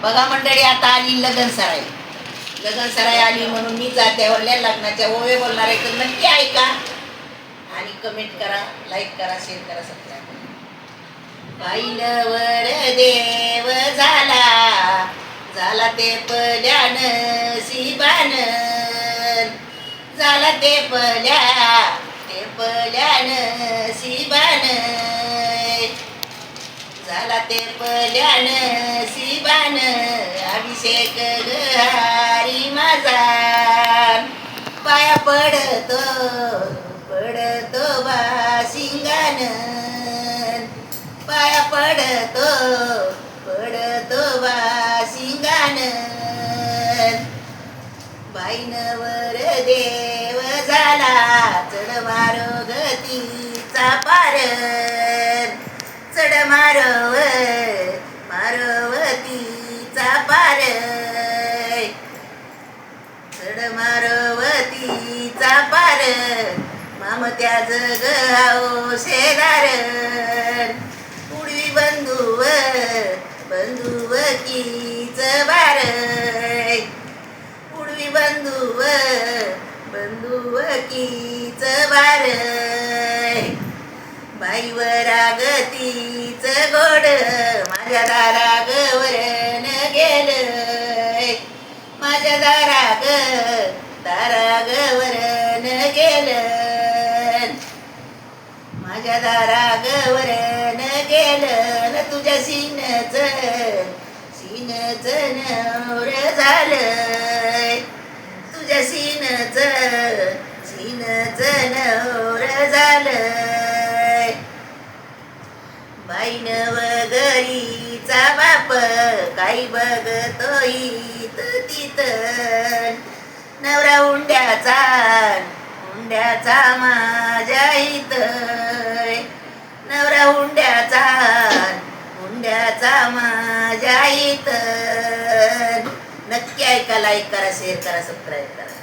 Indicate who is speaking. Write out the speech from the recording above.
Speaker 1: बघा मंडळी, आता आली लगन सराई. लगन सराई आली म्हणून मी जात्यावरल्या लग्नाच्या ओवे बोलणार आहे. तर नक्की ऐका आणि कमेंट करा, लाईक करा, शेअर करा, सबस्क्राईब करा. पाहिल्यावर देव झाला, झाला ते पल्यान शिबान, झाला ते पल्यान शिबान, झाला ते पल्यान शिबान. अभिषेक हरी माझा, पाया पडतो बा शिंगान, पाया पडतो बा शिंगान. बाईनवर देव झाला, चढ मारो गतीचा पार, चढ मारवतीचा पार, चढ मारवतीचा पार. मामत्या जग शेदार, पुढवी बंधुवकीच बार, पुढवी बंधुवकीच बार. बाईवर गतीच गोड, माझ्या दारागवरन गेलं, माझ्या दारागवरन गेलं, माझ्या दारागवरन गेलं. तुझ्या सीनच नवर झालं, तुझ्या सीनच नवर झालं. बाईन वगरीचा बाप, काही बघतो इथ तिथ, नवरा हुंड्याचा माझ्या इथ, नवरा हुंड्याचा माझ्या इथ. नक्की ऐका, लाईक करा, शेअर करा, सबस्क्राईब करा.